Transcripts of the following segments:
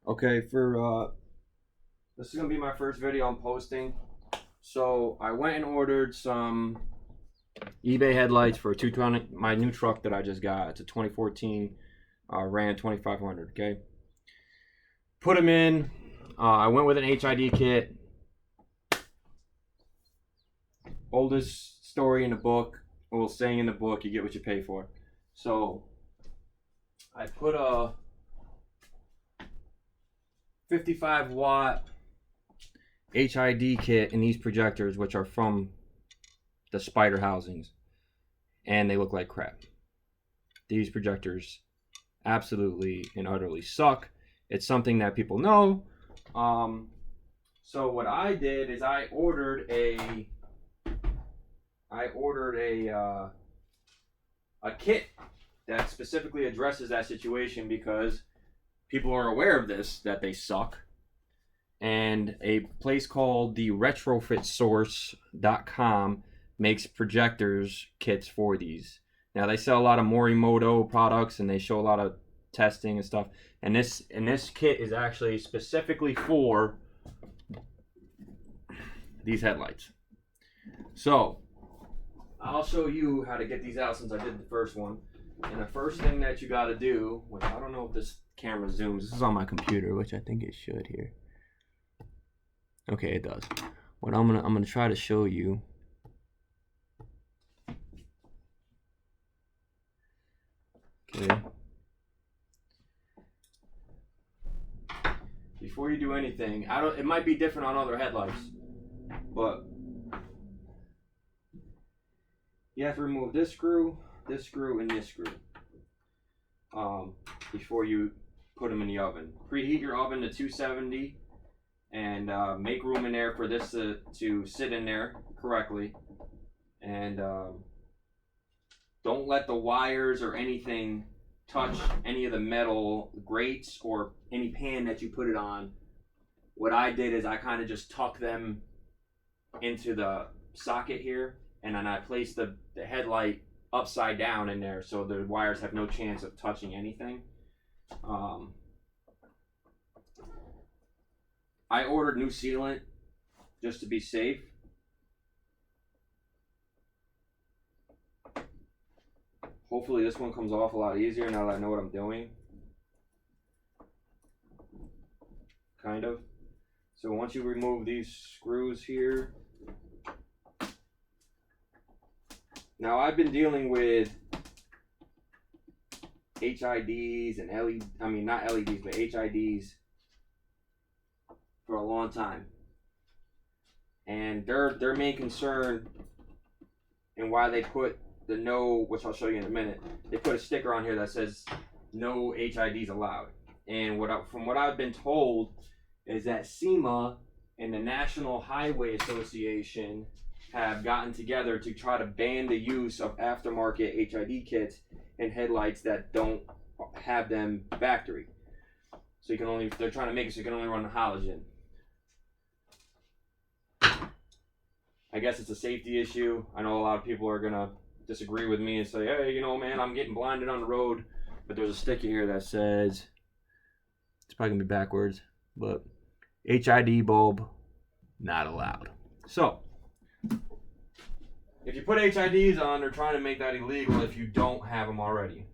Okay, this is gonna be my first video I'm posting. So I went and ordered some eBay headlights for 220, my new truck that I just got. It's a 2014 Ram 2500. Okay, put them in. I went with an HID kit. Oldest story in the book, well, saying in the book, you get what you pay for. So I put a 55-watt HID kit in these projectors, which are from the Spyder housings, and they look like crap. These projectors absolutely and utterly suck. It's something that people know. So what I did is I ordered a kit that specifically addresses that situation, because people are aware of this, that they suck. And a place called the retrofitsource.com makes projectors kits for these. Now they sell a lot of Morimoto products and they show a lot of testing and stuff. And this kit is actually specifically for these headlights. So I'll show you how to get these out since I did the first one. And the first thing that you got to do, which I don't know if this camera zooms. This is on my computer, which I think it should here. Okay, it does. What I'm gonna try to show you. Okay. Before you do anything, it might be different on other headlights, but you have to remove this screw, and this screw before you put them in the oven. Preheat your oven to 270 and make room in there for this to sit in there correctly. And don't let the wires or anything touch any of the metal grates or any pan that you put it on. What I did is I kind of just tucked them into the socket here, and then I placed the headlight upside down in there so the wires have no chance of touching anything. I ordered new sealant just to be safe. Hopefully this one comes off a lot easier now that I know what I'm doing. Kind of. So once you remove these screws here. Now I've been dealing with HIDs and LED, I mean not LEDs, but HIDs for a long time. And their main concern and why they put the no, which I'll show you in a minute, they put a sticker on here that says no HIDs allowed. And from what I've been told is that SEMA and the National Highway Association have gotten together to try to ban the use of aftermarket HID kits in headlights that don't have them factory. So you can only, they're trying to make it so you can only run the halogen. I guess it's a safety issue. I know a lot of people are gonna disagree with me and say, hey, you know, man, I'm getting blinded on the road. But there's a sticker here that says, it's probably gonna be backwards, but HID bulb not allowed. So if you put HIDs on, they're trying to make that illegal if you don't have them already.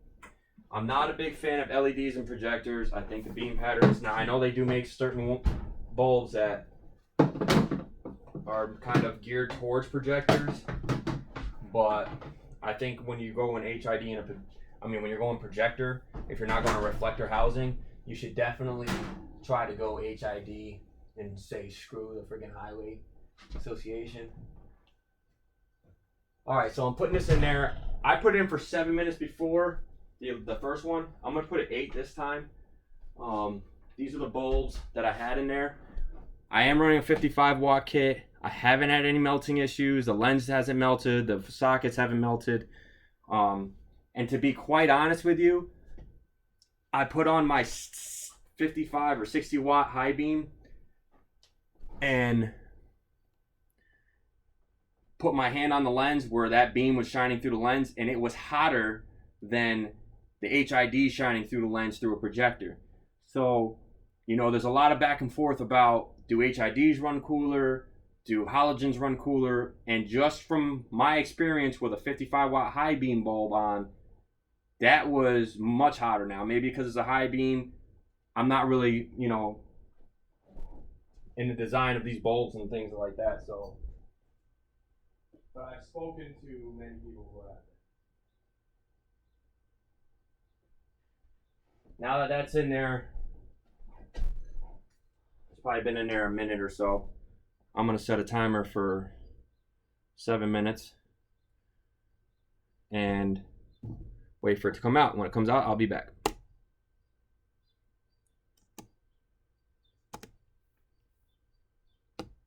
I'm not a big fan of LEDs and projectors. I think the beam patterns, now I know they do make certain bulbs that are kind of geared towards projectors, but I think when you go in HID when you're going projector, if you're not going to reflector housing, you should definitely try to go HID and say screw the friggin' Highway Association. Alright, so I'm putting this in there. I put it in for 7 minutes before the first one. I'm going to put it 8 this time. These are the bulbs that I had in there. I am running a 55-watt kit. I haven't had any melting issues. The lens hasn't melted. The sockets haven't melted. And to be quite honest with you, I put on my 55 or 60-watt high beam and put my hand on the lens where that beam was shining through the lens, and it was hotter than the HID shining through the lens through a projector. So You know, there's a lot of back and forth about, do HIDs run cooler? Do halogens run cooler? And just from my experience with a 55 watt high beam bulb on, that was much hotter. Now, maybe because it's a high beam, I'm not really, you know, in the design of these bulbs and things like that. So, but I've spoken to many people who have it. Now that that's in there, it's probably been in there a minute or so. I'm gonna set a timer for 7 minutes and wait for it to come out. When it comes out, I'll be back.